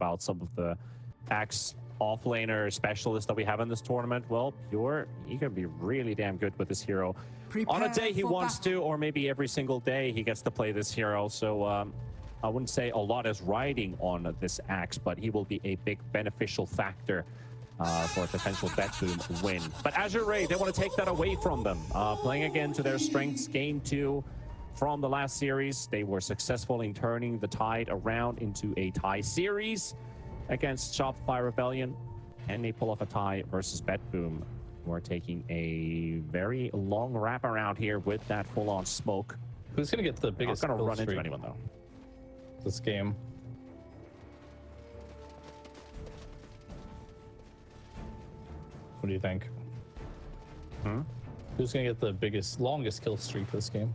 about some of the axe offlaner specialists that we have in this tournament. Well, he can be really damn good with this hero. On a day he wants to, or maybe every single day he gets to play this hero. So I wouldn't say a lot is riding on this axe, but he will be a big beneficial factor for a potential BetBoom win. But Azure Ray, they want to take that away from them. Playing again to their strengths, game 2 from the last series. They were successful in turning the tide around into a tie series against Shopify Rebellion. And they pull off a tie versus BetBoom. We're taking a very long wraparound here with that full-on smoke. Who's going to get the biggest Not going to run streak into anyone, though. This game? What do you think? Who's going to get the longest kill streak this game?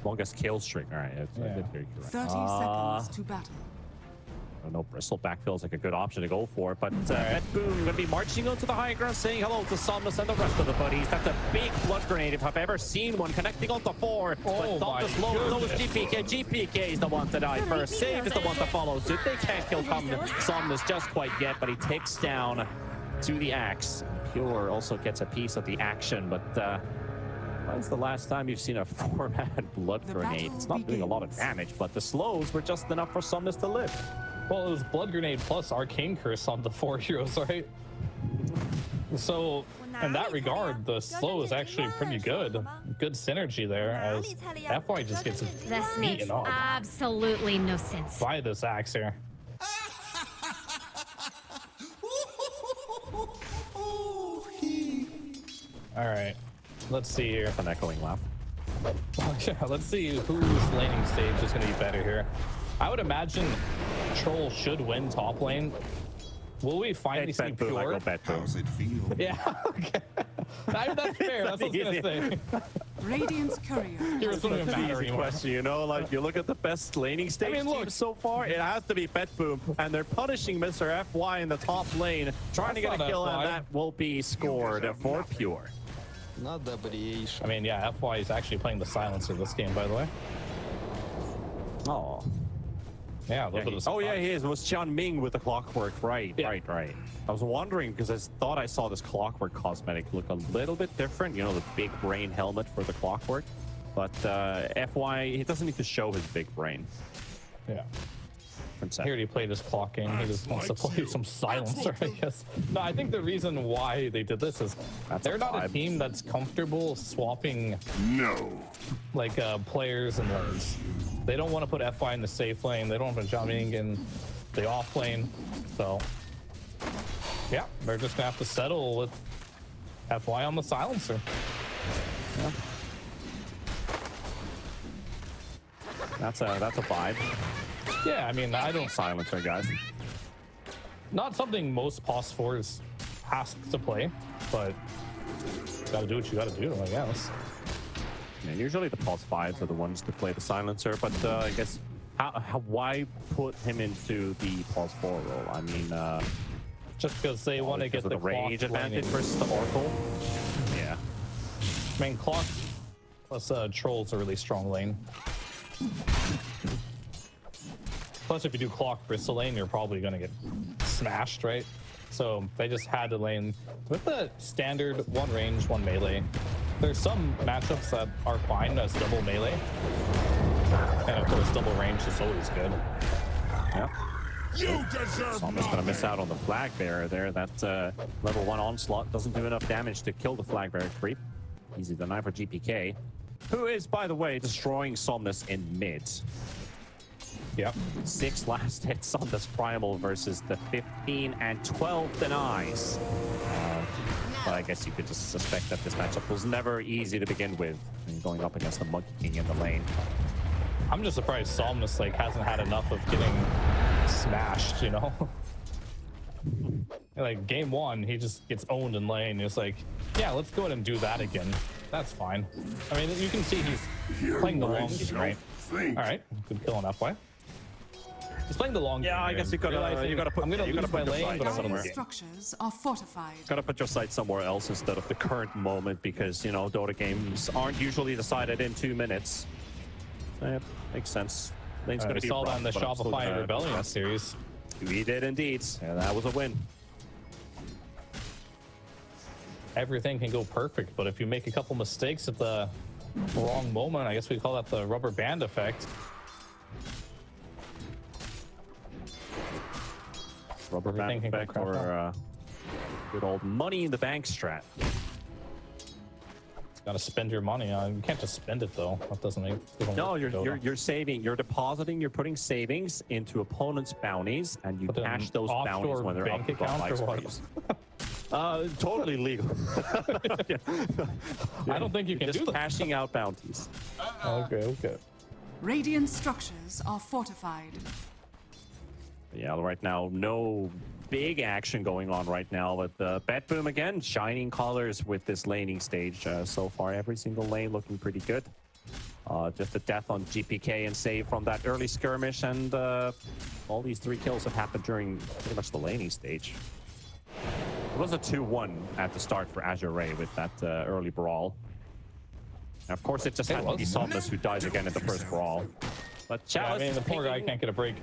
Longest kill streak. All right. Yeah. 30 seconds to battle. I don't know, Bristol backfill is like a good option to go for, but BetBoom going to be marching onto the high ground, saying hello to Somnus and the rest of the buddies. That's a big blood grenade if I've ever seen one, connecting onto 4. Oh, but Somnus lows GPK. GPK is the one to die first. Save is the one to follow suit. They can't kill Somnus just quite yet, but he takes down to the axe. Pure also gets a piece of the action, but when's the last time you've seen a 4-man blood grenade? It's not doing a lot of damage, but the slows were just enough for Somnus to live. Well, it was blood grenade plus arcane curse on the 4 heroes, right? So in that regard, the slow is actually pretty good. Good synergy there, as FY just gets This makes eaten up absolutely no sense. by this axe here. All right, let's see here. An echoing laugh. Yeah, let's see whose laning stage is going to be better here. I would imagine Troll should win top lane. Will we finally see Pure? How's it feel? Yeah, okay. That's fair. That's what I was going to say. Radiant's courier. Here's what That's an easy question, you know? Like, you look at the best laning stage teams so far, it has to be BetBoom, and they're punishing Mr. FY in the top lane, trying to get a kill, and that will be scored for Pure. I mean, yeah, FY is actually playing the silencer this game, by the way. Oh. Yeah, a little bit of oh yeah, he is. It was Xian Ming with the clockwork. Right. I was wondering because I thought I saw this clockwork cosmetic look a little bit different. You know, the big brain helmet for the clockwork. But FY, he doesn't need to show his big brain. Yeah. He already played his clocking. He just wants to play some silencer, I guess. No, I think the reason why they did this is they're not a team that's comfortable swapping like players and lanes. They don't want to put FY in the safe lane. They don't want to put Jiaming in the off lane. So, yeah, they're just going to have to settle with FY on the silencer. Yeah. That's a vibe. Yeah, I mean, I don't... Silencer, guys. Not something most POS 4s ask to play, but gotta do what you gotta do, I guess. Yeah, usually the POS 5s are the ones to play the silencer, but I guess why put him into the POS 4 role? I mean, just because they want to get the rage advantage versus the Oracle. Yeah. I mean, clock plus Troll's a really strong lane. Plus, if you do clock Bristol lane, you're probably going to get smashed, right? So they just had to lane with the standard 1 range, 1 melee. There's some matchups that are fine as double melee. And of course, double range is always good. Yeah. Somnus going to miss out on the flag bearer there. That level 1 onslaught doesn't do enough damage to kill the flag bearer creep. Easy deny for GPK, who is, by the way, destroying Somnus in mid. Yep. 6 last hits on this primal versus the 15 and 12 denies. But I guess you could just suspect that this matchup was never easy to begin with, and going up against the Monkey King in the lane. I'm just surprised Somnus like hasn't had enough of getting smashed, you know? Like game 1, he just gets owned in lane. It's like, yeah, let's go ahead and do that again. That's fine. I mean, you can see he's playing the long game, right? All right, good kill on FY. He's playing the long game. Yeah, I guess you gotta put. I'm gonna lose my lane, but I'm gonna win. Structures are fortified. Gotta put your sights somewhere else instead of the current moment, because you know Dota games aren't usually decided in 2 minutes. Yeah, makes sense. Lane's gonna we be saw that rough, in the but I'm still Shopify gonna Rebellion press. series. We did indeed. And that was a win. Everything can go perfect, but if you make a couple mistakes at the wrong moment, I guess we call that the rubber band effect. Rubber band effect or good old money in the bank strat. Gotta spend your money. You can't just spend it though. That doesn't make. No, you're saving. You're depositing. You're putting savings into opponents' bounties, and you cash those bounties when they're up for life sprees. Totally legal. I don't think you can do that. Cashing out bounties. Okay. Radiant structures are fortified. Yeah, right now, no big action going on right now, but BetBoom again, shining colors with this laning stage. So far, every single lane looking pretty good. Just a death on GPK and save from that early skirmish, and all these 3 kills have happened during pretty much the laning stage. It was a 2-1 at the start for Azure Ray with that early brawl. And of course, it just had to be Somnus who dies again in the first brawl. But chalice, I mean, the poor guy can't get a break.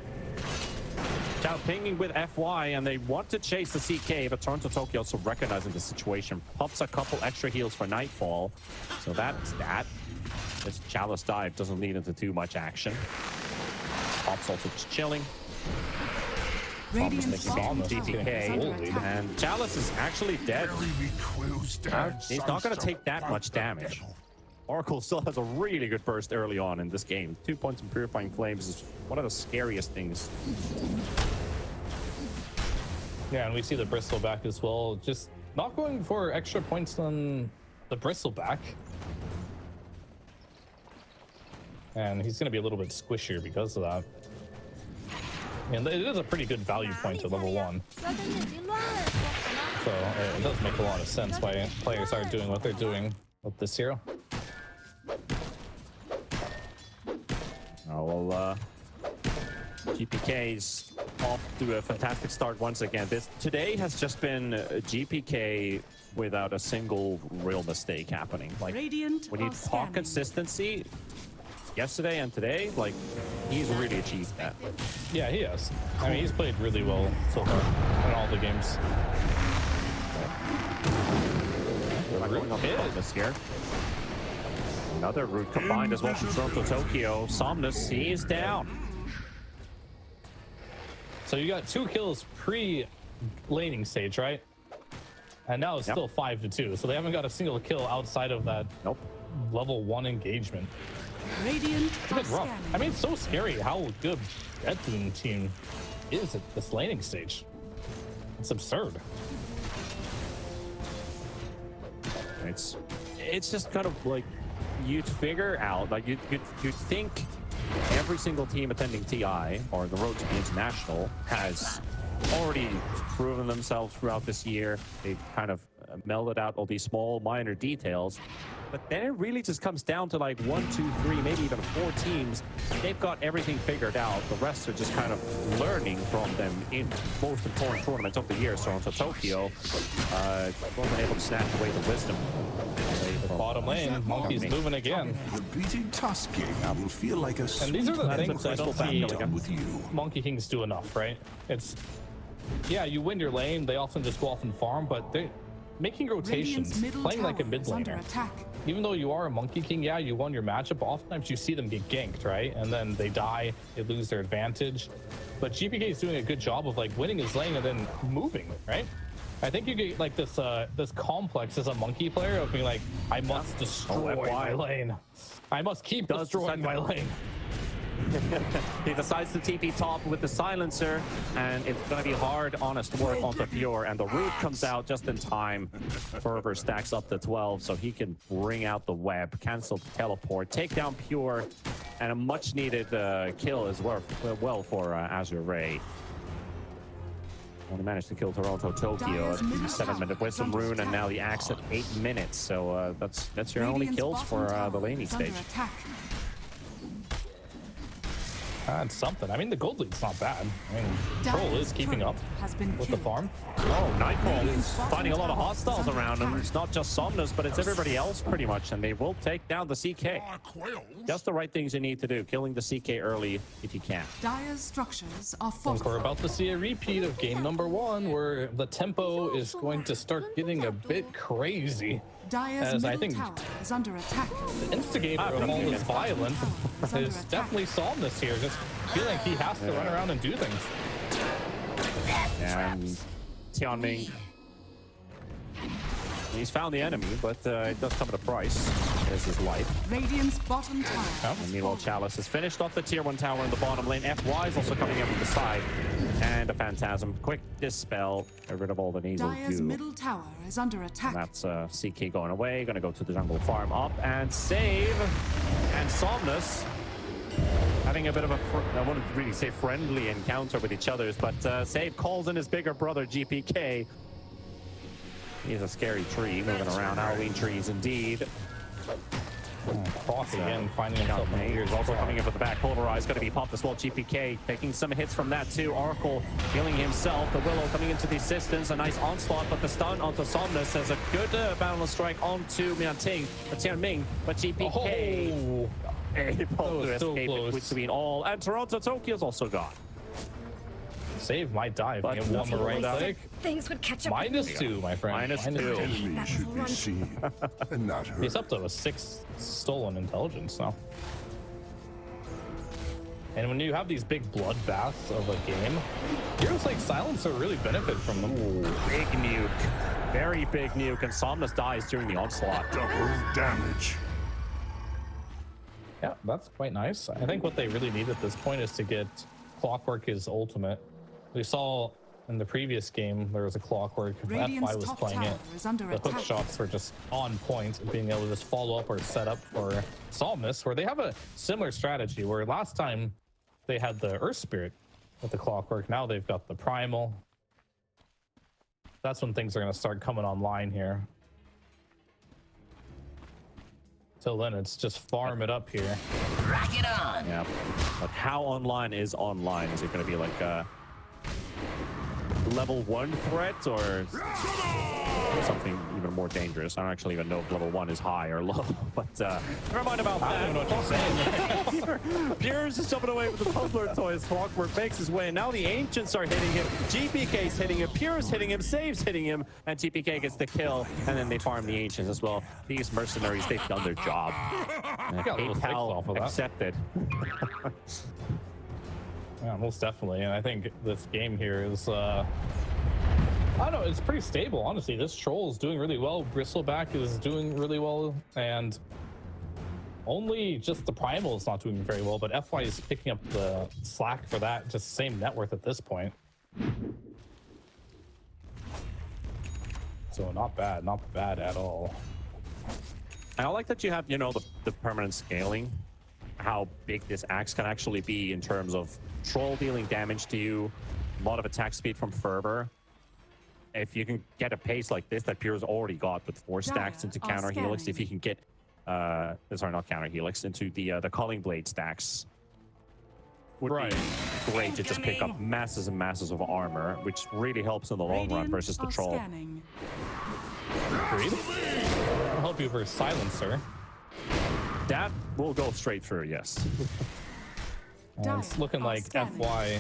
Now pinging with FY, and they want to chase the CK, but TORONTOTOKYO also recognizing the situation. Pops a couple extra heals for Nightfall. So that's that. This chalice dive doesn't lead into too much action. Pops also just chilling. Radiant GPK, and chalice is actually dead. He's not going to take that much damage. Oracle still has a really good burst early on in this game. 2 points in Purifying Flames is one of the scariest things. Yeah, and we see the Bristleback as well. Just not going for extra points on the Bristleback. And he's going to be a little bit squishier because of that. And it is a pretty good value point at level 1. So it does make a lot of sense why players are doing what they're doing with this hero. Oh, well, GPK's off to a fantastic start once again. Today has just been GPK without a single real mistake happening. Like, when you talk consistency, yesterday and today, like, he's really achieved that. Yeah, he has. I mean, he's played really well so far in all the games. We're going on this here. Another route combined as well from TORONTOTOKYO. Somnus, he is down. So you got 2 kills pre-laning stage, right? And now it's still 5-2. So they haven't got a single kill outside of that level 1 engagement. Radiant It's a bit rough. I mean, it's so scary how good BetBoom Team is at this laning stage. It's absurd. It's just kind of like you'd figure out, like you'd think every single team attending TI or the road to the international has already proven themselves throughout this year. They've kind of melded out all these small minor details, but then it really just comes down to like 1, 2, 3, maybe even 4 teams. They've got everything figured out. The rest are just kind of learning from them in most important tournaments of the year. So TORONTOTOKYO wasn't able to snatch away the wisdom. Bottom lane, Monkey's moving again. The beating Tusk game will feel like a And these are the things I don't see with you. Monkey Kings do enough, right? It's, yeah, you win your lane, they often just go off and farm, but they're making rotations, playing like a mid laner. Even though you are a Monkey King, yeah, you won your matchup, but oftentimes you see them get ganked, right? And then they die, they lose their advantage. But GPK is doing a good job of like winning his lane and then moving, right? I think you get like this this complex as a monkey player of being like, I must destroy my lane. I must keep destroying my lane. He decides to TP top with the silencer, and it's going to be hard, honest work onto Pure, and the root comes out just in time. Fervor stacks up to 12, so he can bring out the web, cancel the teleport, take down Pure, and a much-needed kill as well for Azure Ray. Only managed to kill TORONTOTOKYO at the 7-minute Wisdom Rune, and now the Axe at 8 minutes. So that's your only kills for the laning stage. That's something. I mean, the gold lead's not bad. I mean, Troll is keeping up with the farm. Oh, Nightfall is finding a lot of hostiles around him. It's not just Somnus, but it's everybody else pretty much, and they will take down the CK. Just the right things you need to do. Killing the CK early if you can. Dire's structures are I think fortified. we're about to see a repeat of game number 1, where the tempo is going to start getting a bit crazy. Dire's As I middle think tower is under attack. the instigator of all this violence is definitely Somnus here. Just feeling like he has to run around and do things. And Tianming, he's found the enemy, but it does come at a price. There's his life. Radiant's bottom tower. And meanwhile, Chalice has finished off the tier 1 tower in the bottom lane. FY is also coming in from the side. And a Phantasm. Quick Dispel. Get rid of all the nasal Dire's goo. middle tower is under attack. And that's CK going away. Going to go to the jungle farm up and save. And Somnus having a bit of a, I wouldn't really say friendly encounter with each other, but Save calls in his bigger brother, GPK. He's a scary tree moving around. Halloween trees indeed. Cross again, finding himself in He's also coming in with the back. Polarized, going to be popped as well. GPK taking some hits from that too. Oracle healing himself. The Willow coming into the assistance. A nice onslaught, but the stun onto Somnus has a good balance strike onto Tianming. But GPK able to so escape close. between all. And Toronto-Tokyo's also gone. Save might die. But But one more right leg. Things would catch up. with me. -2, my friend. -2. Enemy should be seen and not heard. He's up to a 6 stolen intelligence now. And when you have these big bloodbaths of a game, heroes like Silencer really benefit from them. Big nuke. Very big nuke. And Somnus dies during the onslaught. Double damage. Yeah, that's quite nice. I think what they really need at this point is to get Clockwork his ultimate. We saw in the previous game there was a Clockwork. Radiant's FY was top playing tower it. is under The hook attack. shots were just on point, being able to just follow up or set up for Somnus, where they have a similar strategy. Where last time they had the Earth Spirit with the Clockwork, now they've got the Primal. That's when things are going to start coming online here. Till then, it's just farm it up here. Rock it on. Yeah. But how online is online? Is it going to be like a level 1 threat or something even more dangerous? I don't actually even know if level 1 is high or low, but never mind about that. I don't know what you're saying. Pierce is jumping away with the Puzzler toys. Clockwork makes his way. Now the Ancients are hitting him. GPK's hitting him. Pierce hitting him. Save's hitting him. And TPK gets the kill. And then they farm the Ancients as well. These mercenaries, they've done their job. Got a little fix off of that. Accepted. Yeah, most definitely. And I think this game here is, I don't know, it's pretty stable, honestly. This Troll is doing really well. Bristleback is doing really well. And only just the Primal is not doing very well, but FY is picking up the slack for that. Just same net worth at this point. So not bad at all. I like that you have, you know, the permanent scaling. How big this axe can actually be in terms of Troll dealing damage to you, a lot of attack speed from Fervor. If you can get a pace like this that Pure's already got with 4 stacks into Dire are counter helix, if scanning. you can get sorry, not counter helix, into the Calling Blade stacks, would be great to just pick up masses and masses of armor, which really helps in the long run Radiant versus the are Troll. scanning. Agreed. I'll help you for Silencer. That will go straight through, yes. And it's looking Dire are like scanning. FY.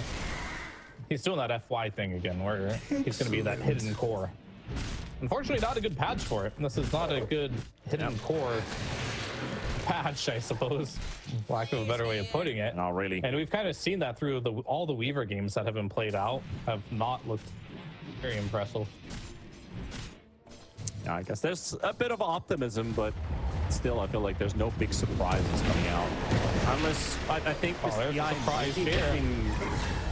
He's doing that FY thing again, where he's going to be that hidden core. Unfortunately, not a good patch for it. This is not a good hidden core patch, I suppose. Lack of a better way of putting it. Not really. And we've kind of seen that through all the Weaver games that have been played out have not looked very impressive. Yeah, I guess there's a bit of optimism, but still, I feel like there's no big surprises coming out. Unless, I think this there's a DI surprise might be here. getting-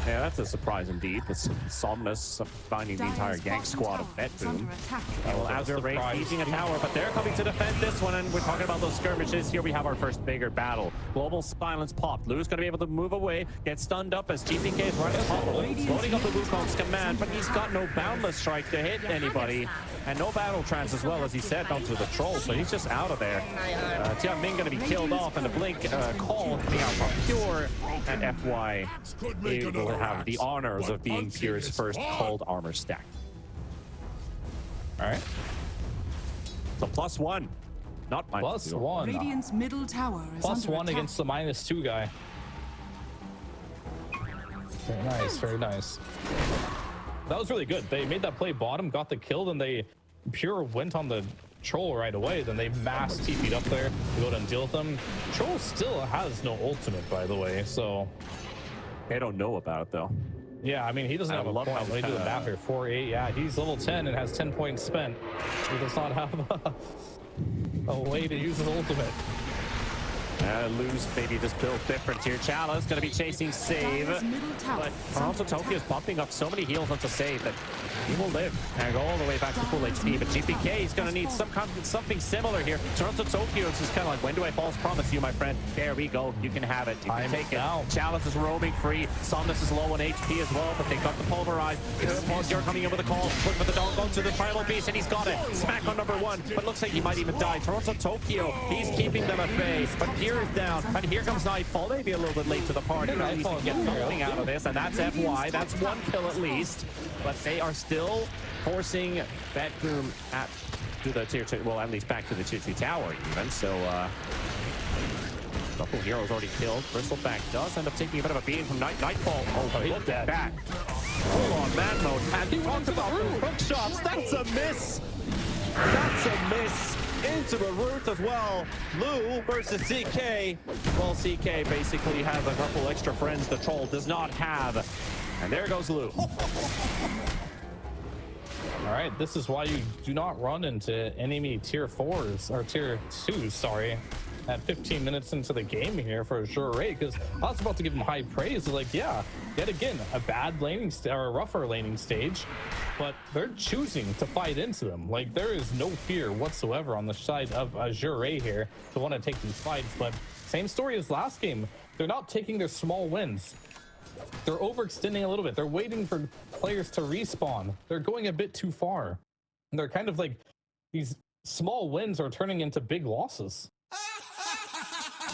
Yeah, that's a surprise indeed. With Somnus finding the entire Dire's gang bottom squad of tower is BetBoom. under attack. Well, was a Azure Ray surprise. seizing a tower, but they're coming to defend this one, and we're talking about those skirmishes. Here we have our first bigger battle. Global silence popped. Lou's going to be able to move away, get stunned up as GPK is right at top of him, loading up the Wukong's command, but he's got no boundless strike to hit anybody, and no battle trance as well, as he said, onto the Troll, so he's just out of there. Jiaming going to be killed off, and the blink call coming out from Pure, and FY able to have the honors of being Pure's first cold armor stack. All right. So +1, not -2. +1. Radiant's middle tower is under +1 attack. against the -2 guy. Very nice, very nice. That was really good. They made that play bottom, got the kill, then they Pure went on the Troll right away. Then they mass TP'd up there to go and deal with them. Troll still has no ultimate, by the way, so They don't know about it though. yeah, I mean, he doesn't have a point. Let me do the math here. 4-8. Yeah, he's level 10 and has 10 points spent. He does not have a way to use his ultimate. Lose maybe just built different here. Chalice going to be chasing Save, Dire's middle tower but TORONTOTOKYO is pumping up so many heals onto Save that he will live and go all the way back to full HP. But GPK is going to need something similar here. TORONTOTOKYO is just kind of like, when do I false promise you, my friend? There we go. You can have it. You can take it. Chalice is roaming free. Somnus is low on HP as well, but they got the pulverize. You're coming in with a call. Look for the dog, goes to the primal beast, and he's got it. Smack on #1, but looks like he might even die. TORONTOTOKYO, he's keeping them at bay, but Pier is down, and here comes Nightfall. Maybe a little bit late to the party. At least he can get something out of this, and that's FY. That's 1 kill at least, but they are still forcing BetBoom to the tier 2, well, at least back to the tier 2 tower even. So couple heroes already killed. Bristleback does end up taking a bit of a beating from Nightfall. Oh, look at that. Full on man mode. And he talked about hook shots. That's a miss. That's a miss. Into the root as well. Lou versus CK. Well, CK basically has a couple extra friends the Troll does not have. And there goes Lou. All right, this is why you do not run into enemy tier 4s or tier 2s, sorry, at 15 minutes into the game here for Azure Ray, because I was about to give him high praise. Like, yeah, yet again, a bad laning or a rougher laning stage, but they're choosing to fight into them. Like, there is no fear whatsoever on the side of Azure Ray here to want to take these fights. But same story as last game. They're not taking their small wins. They're overextending a little bit. They're waiting for players to respawn. They're going a bit too far. And they're kind of like, these small wins are turning into big losses.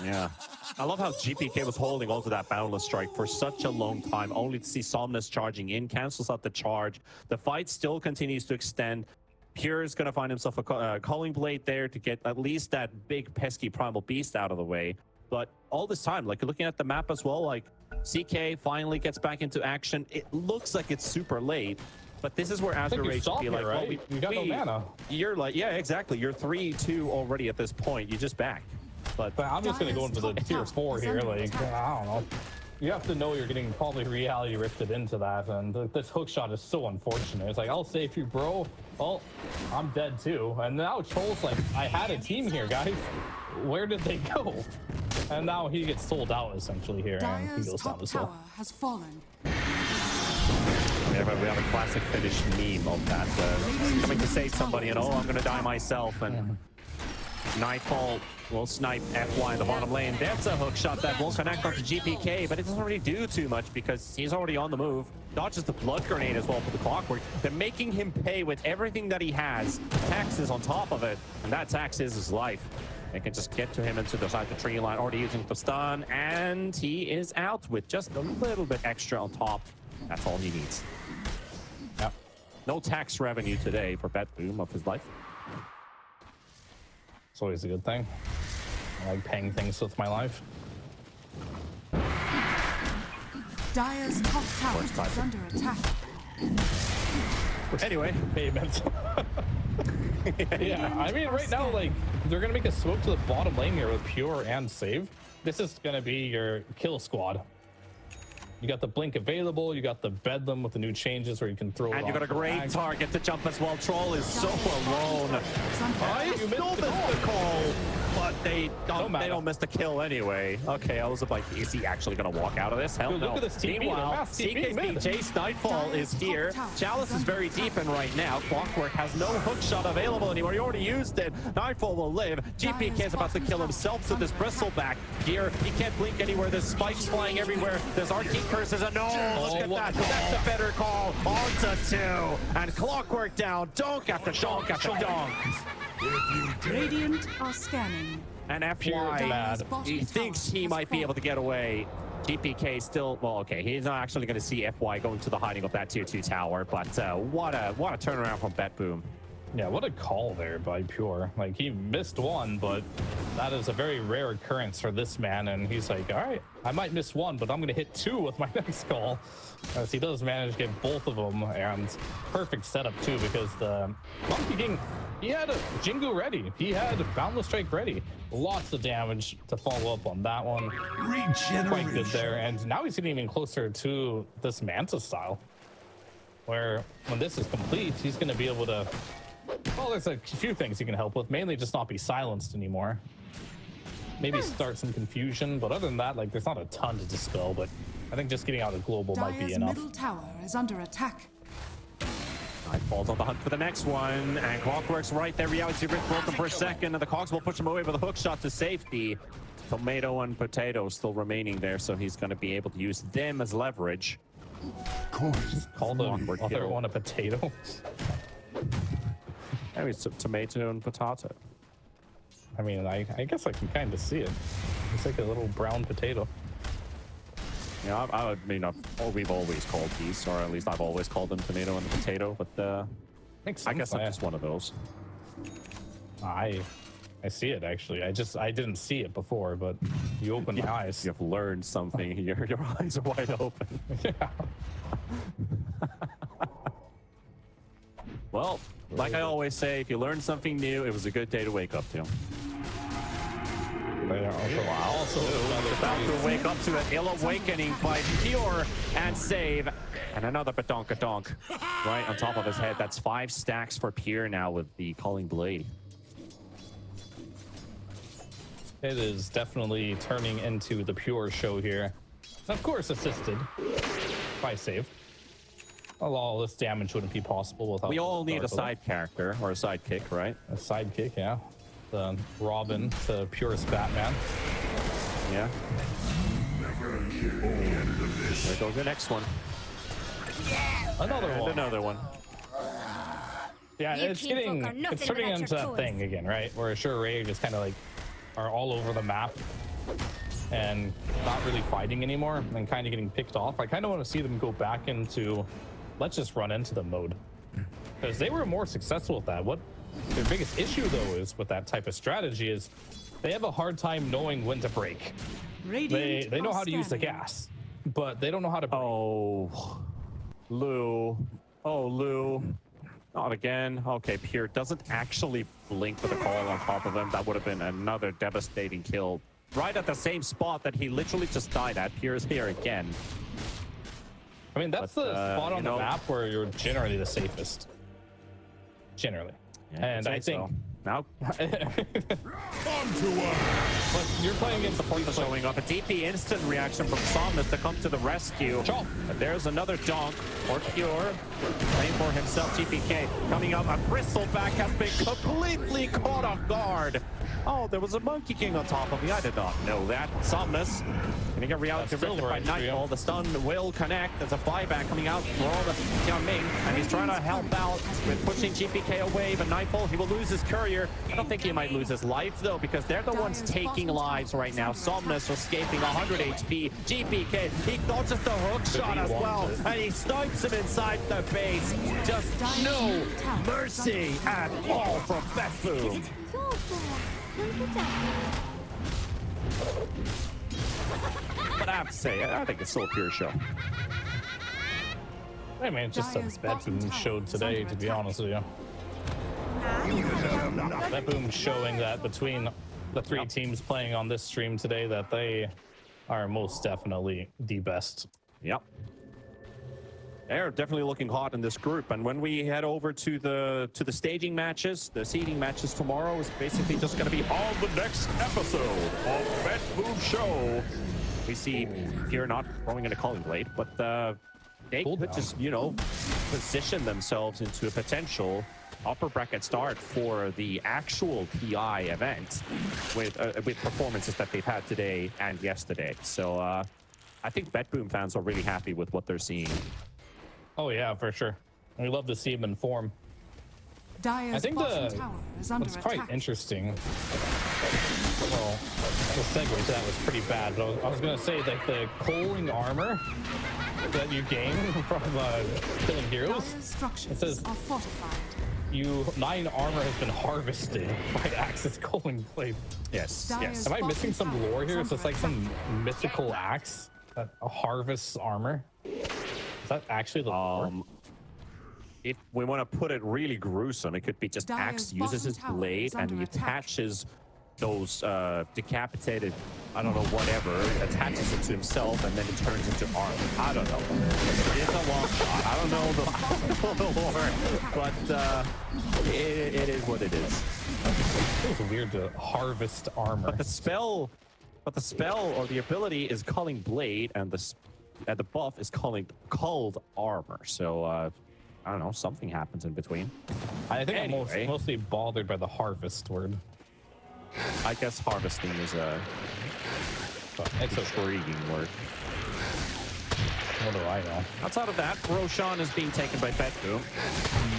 Yeah. I love how GPK was holding onto that Boundless Strike for such a long time, only to see Somnus charging in, cancels out the charge. The fight still continues to extend. Pure is going to find himself a Calling Blade there to get at least that big pesky Primal Beast out of the way. But all this time, like, looking at the map as well, like, CK finally gets back into action. It looks like it's super late, but this is where Azure Ray should be like, right? well, we got no mana. You're like, yeah, exactly. You're 3-2 already at this point. You just back. But I'm just going to go into the tier 4 here. Like, I don't know. You have to know you're getting probably reality rifted into that, and this hook shot is so unfortunate. It's like, I'll save you, bro. Well, I'm dead too. And now Troll's like, I had a team here, guys. Where did they go? And now he gets sold out essentially here, and he goes down as well. Tower has fallen. Yeah, but we have a classic Finnish meme of that. Coming to save somebody, and oh, I'm going to die myself. And Nightfall will snipe FY in the bottom lane. That's a hook shot that will connect onto GPK, but it doesn't really do too much because he's already on the move. Dodges the blood grenade as well for the Clockwork. They're making him pay with everything that he has. Taxes on top of it, and that tax is his life. They can just get to him into the side of the tree line, already using the stun, and he is out with just a little bit extra on top. That's all he needs. Yep. No tax revenue today for BetBoom of his life. It's always a good thing. I like paying things with my life. Dire's top tower is under attack. Anyway, payment. Yeah, I mean, right now, like, they're gonna make a swoop to the bottom lane here with Pure and Save. This is gonna be your kill squad. You got the blink available, you got the bedlam with the new changes where you can throw. And you got a great target to jump as well. Troll is so alone. I still missed the call, but they don't miss the kill anyway. Okay, I was like, is he actually gonna walk out of this? Hell no. Look at this team. Meanwhile, CK's being chased. Nightfall is here. Chalice is very deep in right now. Clockwork has no hook shot available anymore. He already used it. Nightfall will live. GPK is about to kill himself to this bristleback. Here, he can't blink anywhere. There's spikes flying everywhere. There's arcane curses. And no, look at that. That's a better call. On to 2. And Clockwork down. Donk after donk after donk. Radiant are scanning. And Pure FY, mad. he thinks he might be able to get away. GPK still, well, okay, he's not actually going to see FY going to the hiding of that tier 2 tower, but what a turnaround from BetBoom. Yeah, what a call there by Pure. Like, he missed one, but that is a very rare occurrence for this man, and he's like, all right, I might miss one, but I'm going to hit two with my next call. As he does manage to get both of them, and perfect setup, too, because the Monkey King, he had a Jingu ready. He had Boundless Strike ready. Lots of damage to follow up on that one. Quite good there, and now he's getting even closer to this Manta style, where when this is complete, he's going to be able to... Well, there's a few things he can help with, mainly just not be silenced anymore. Maybe start some confusion, but other than that, like, there's not a ton to dispel, but I think just getting out of global might be Dire's enough. middle tower is under attack. Nightfall's on the hunt for the next one, and Clockwork's right there. Reality Rift broken for a second, and the Cogs will push him away with a hook shot to safety. Tomato and Potato still remaining there, so he's going to be able to use them as leverage. Coins. Call the other one a potato. Maybe it's tomato and potato. I mean, I guess I can kind of see it. It's like a little brown potato. Yeah, I mean, we've always called these, or at least I've always called them tomato and potato, but Makes I guess sense. I'm just one of those. I see it, actually. I didn't see it before, but you opened my eyes. You've learned something. Your eyes are wide open. Yeah. Well, like I always say, if you learn something new, it was a good day to wake up to. Also, about to wake up to an ill awakening by Pure and save. And another badonkadonk right on top of his head. That's 5 stacks for Pure now with the Calling Blade. It is definitely turning into the Pure show here. Of course, assisted by save. Well, all this damage wouldn't be possible without. We all need a side character or a sidekick, right? A sidekick, yeah. The Robin to Purest Batman. Yeah. There goes the next one. Another And one. another one. Yeah, You it's teen folk are nothing turning without into your that toys. thing again, right? Where Azure Ray just kind of like are all over the map and not really fighting anymore and kind of getting picked off. I kind of want to see them go back into let's just run into the mode, because they were more successful with that. What their biggest issue though is with that type of strategy is they have a hard time knowing when to break. Radiant They know are how to use the scanning. gas, but they don't know how to break. Oh, Lou. Oh, Lou. Not again. Okay, Pure doesn't actually blink with a call on top of him. That would have been another devastating kill. Right at the same spot that he literally just died at. Pure's here again. I mean, that's But, the spot on you know- the map where you're generally the safest. Generally. Yeah, And I I'd say think so. Now, but you're playing against the point that's showing up a DP instant reaction from Somnus to come to the rescue. Chop. But there's another donk for Pure. Playing for himself, GPK coming up. A bristleback has been completely caught off guard. Oh, there was a Monkey King on top of me. I did not know that. Somnus gonna get reality That's still rifted by right, Trio. Nightfall. The stun will connect. There's a buyback coming out for all the Xiaoming, and he's trying to help out with pushing GPK away. But Nightfall, he will lose his courier. I don't think he might lose his life though, because they're the ones taking lives right now. Somnus escaping 100 HP. GPK, he dodges the hook shot as well, and he snipes him inside the base. Just no mercy at all from BetBoom. But I have to say, I think it's still a Pure show. I mean, it's just a Dire's bottom BetBoom tower show is today, under to be attack. honest with you. BetBoom showing that between the three teams playing on this stream today, that they are most definitely the best. Yep. They're definitely looking hot in this group, and when we head over to the staging matches, the seeding matches tomorrow is basically just going to be on the next episode of BetBoom Show. We see Pure not throwing in a Calling Blade, but they Cool could down. just, you know, position themselves into a potential upper bracket start for the actual TI event with performances that they've had today and yesterday. So I think BetBoom fans are really happy with what they're seeing. Oh yeah, for sure. We love to see him in form. Dire's I think bottom tower is under what's quite attack. interesting. Well, the segue to that was pretty bad, but I was gonna say that the coaling armor that you gain from killing heroes, Dire's structures it says are fortified. 9 armor has been harvested by Axe's coaling blade. Yes. Yes. Am I missing some lore here? Is this like some mythical axe that harvests armor? Is that actually the lore? If we want to put it really gruesome, it could be just Dire's Axe uses his bottom tower blade is and under he attack. attaches those decapitated, I don't know, whatever, attaches it to himself and then it turns into armor. I don't know. It's a long shot. I don't know the lore, but it is what it is. It was weird to harvest armor. But the spell or the ability is calling blade, and the buff is called armor. So I don't know, something happens in between. I think Anyway. I'm mostly bothered by the harvest word. I guess harvesting is a It's a intriguing word. What do I know? Outside of that, Roshan is being taken by BetBoom.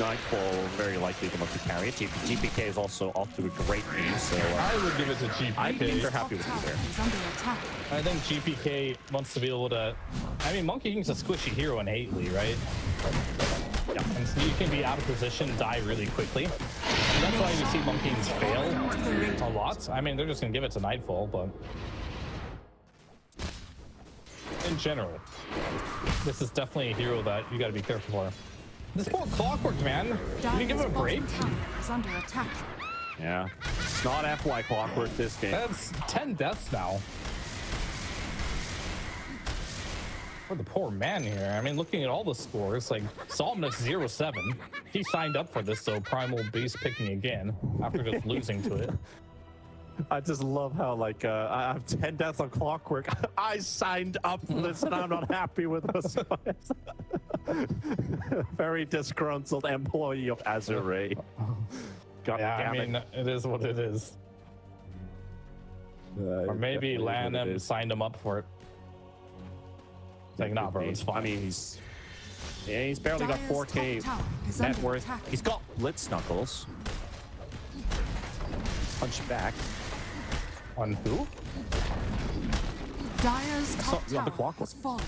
Nightfall very likely to look to carry it. GPK is also off to a great game, so I would give it to I think GPK. they're happy with you there. Is under attack. I think GPK wants to be able to. I mean, Monkey King's a squishy hero in Hately, right? Yeah. And so you can be out of position, die really quickly. And that's why you see Monkey Kings fail a lot. I mean, they're just gonna give it to Nightfall, but in general, this is definitely a hero that you got to be careful for. This poor Clockwork, man. Can you give him a break? Dire's bottom tower is under attack. Yeah, it's not FY Clockwork this game. That's 10 deaths now. For the poor man here. I mean, looking at all the scores, like Somnus 0-7. He signed up for this, so Primal base picking again after just losing to it. I just love how like I have 10 deaths on Clockwork. I signed up for this and I'm not happy with this. Very disgruntled employee of Azure Ray. God Yeah, damn I mean, it is what it is. Or maybe Lanham signed him up for it. It's like, nah, bro, it's fine. I mean, he's barely got Dire's 4K top tower is net under worth. attack. He's got Blitz Knuckles. Punch back. On who? Dire's top yeah, the tower Clockwork. has fallen.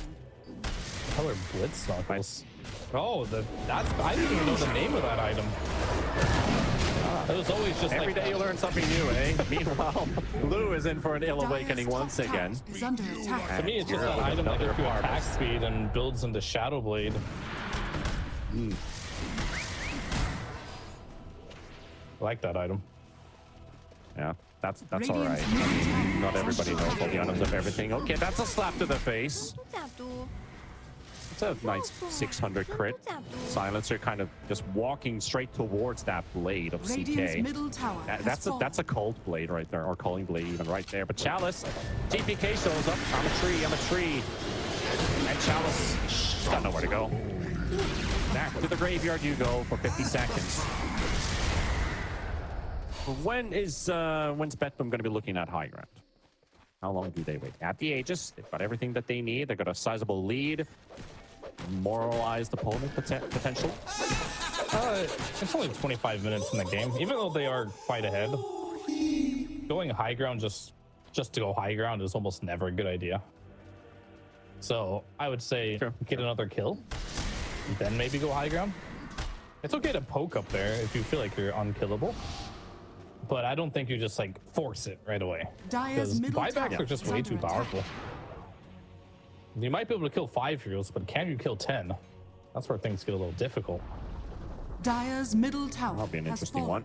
Color Blitz Knuckles. Oh, that's I didn't even know the name of that item. It was always just Every like day you learn something new, eh? Meanwhile, Lou is in for an ill awakening Dire's once top tower again. is under attack. To me, it's just Hero an with item that another gives you attack harvest. speed and builds into Shadow Blade. I like that item. Yeah, that's all Radiant's right. middle I tower mean, not is everybody under knows all the attack. items of everything. Okay, that's a slap to the face. It's a nice 600 crit. Silencer kind of just walking straight towards that blade of Radiant's CK. middle tower has That's fallen. a cold blade right there, or calling blade even right there. But Chalice, GPK shows up. I'm a tree. And Chalice, she's got nowhere to go. Back to the graveyard you go for 50 seconds. When's BetBoom going to be looking at high ground? How long do they wait? At the Aegis, they've got everything that they need. They've got a sizable lead. Moralized opponent potential. It's only 25 minutes in the game, even though they are quite ahead. Going high ground just to go high ground is almost never a good idea. So I would say get another kill, then maybe go high ground. It's okay to poke up there if you feel like you're unkillable, but I don't think you just like force it right away. Dire's Because middle buybacks tower are just is way under too attack. powerful. You might be able to kill 5 heroes, but can you kill 10? That's where things get a little difficult. Dire's middle tower That'll be an has interesting fallen. one.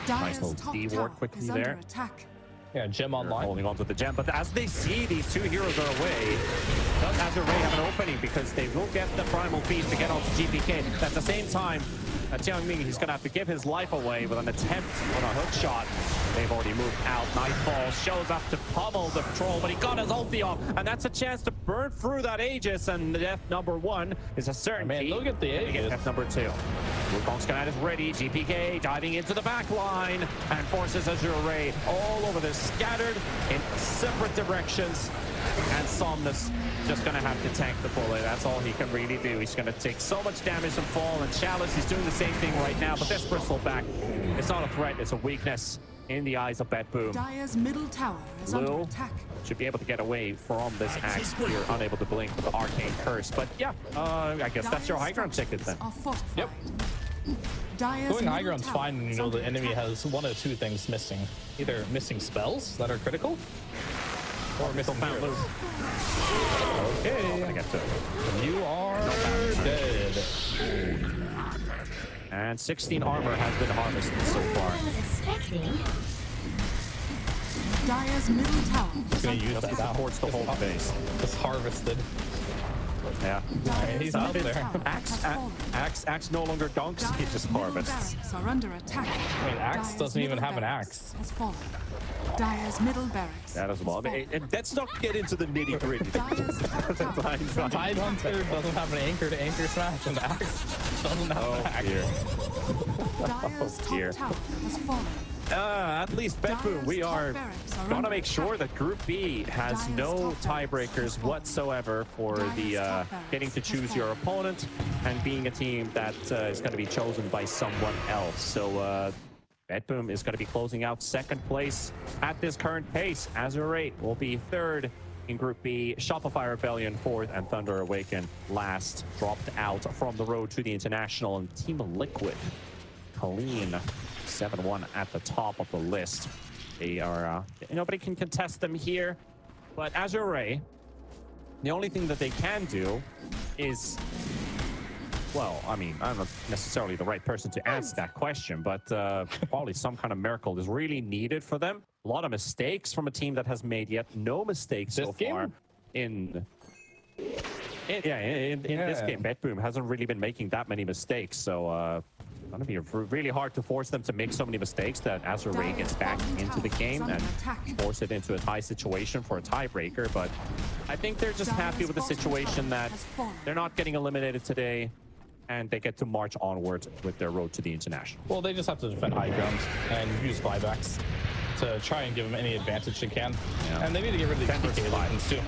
Dire's little top D tower ward quickly is there. under attack. Yeah, gem They're online. holding on to the gem, but as they see these two heroes are away, does Azure Ray have an opening because they will get the primal feast to get onto GPK. At the same time, Jiangming, he's going to have to give his life away with an attempt on a hook shot. They've already moved out. Nightfall shows up to pummel the troll, but he got his ulti off, and that's a chance to burn through that Aegis, and death number 1 is a certainty. Man, look at the They get Aegis. death number 2. Wukong's Skynet is ready. GPK diving into the back line and forces Azure Ray all over this, scattered in separate directions. And Somnus just going to have to tank the bullet. That's all he can really do. He's going to take so much damage from Fall, and Chalice is doing the same thing right now, but this bristleback, it's not a threat, it's a weakness in the eyes of BetBoom. Dire's middle tower is under attack. Should be able to get away from this axe here, unable to blink with the arcane curse. But yeah, I guess that's your high ground ticket then. Yep. Going high ground's fine when you know the enemy has one of two things missing. Either missing spells that are critical, or missing found loot. Okay. I get to it. You are dead. And 16 armor has been harvested so far. Dire's middle tower. He's gonna use that now. Supports the whole base. Just harvested. Yeah. Right, he's out there. Axe no longer dunks, he just harvests. Are under attack. I mean, Axe doesn't even have an axe. Has fallen. Dire's middle barracks. That as well. And let's not get into the nitty gritty. Tide Hunter doesn't have an anchor to anchor smash, and Axe doesn't have an axe. Dire's top tower has fallen. At least BetBoom, we are gonna make sure that Group B has no tiebreakers whatsoever for the getting to choose your opponent and being a team that is going to be chosen by someone else. So BetBoom is going to be closing out second place at this current pace. Azure Ray will be third in Group B, Shopify Rebellion fourth, and Thunder Awaken last, dropped out from the road to the International. And Team Liquid, clean 7-1 at the top of the list. They are nobody can contest them here, but Azure Ray, the only thing that they can do is, well, I mean, I'm not necessarily the right person to answer that question, but probably some kind of miracle is really needed for them. A lot of mistakes from a team that has made yet no mistakes so far in this game. BetBoom hasn't really been making that many mistakes, so it's going to be really hard to force them to make so many mistakes that Azure Ray gets back into the game and force it into a tie situation for a tiebreaker. But I think they're just happy with the situation that they're not getting eliminated today, and they get to march onward with their road to the International. Well, they just have to defend high ground and use buybacks to try and give them any advantage they can. Yeah. And they need to get rid of the PK lines too.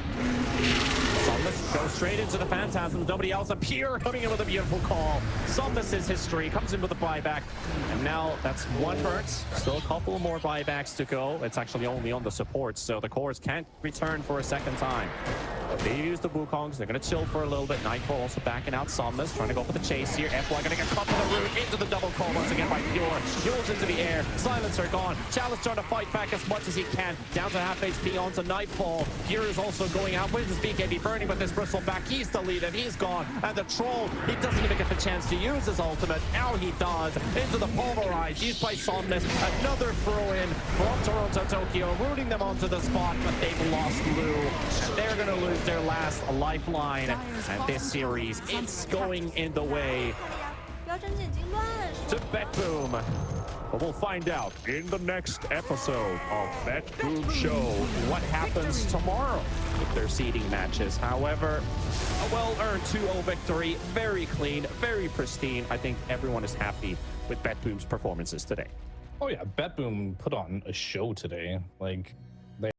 Somnus goes straight into the Phantasm. Nobody else appear, coming in with a beautiful call. Somnus is history, comes in with a buyback. And now that's one burnt. Still a couple more buybacks to go. It's actually only on the support, so the cores can't return for a second time. They use the Wukongs. They're going to chill for a little bit. Nightfall also backing out Somnus, trying to go for the chase here. FY going to get caught to the root, into the double call once again by Pure. Jules into the air. Silencer gone. Chalice trying to fight back as much as he can. Down to half HP onto Nightfall. Pure is also going out with his BKB burning, but this bristleback, he's deleted. He's gone. And the Troll, he doesn't even get the chance to use his ultimate. Now he does. Into the Pulverize, used by Somnus. Another throw-in from TORONTOTOKYO, rooting them onto the spot, but they've lost Lou. And they're going to lose their last lifeline. And this series, it's going in the way to BetBoom. But we'll find out in the next episode of BetBoom Show what happens tomorrow with their seeding matches. However, a well-earned 2-0 victory, very clean, very pristine. I think everyone is happy with BetBoom's performances today. Oh yeah, BetBoom put on a show today. Like,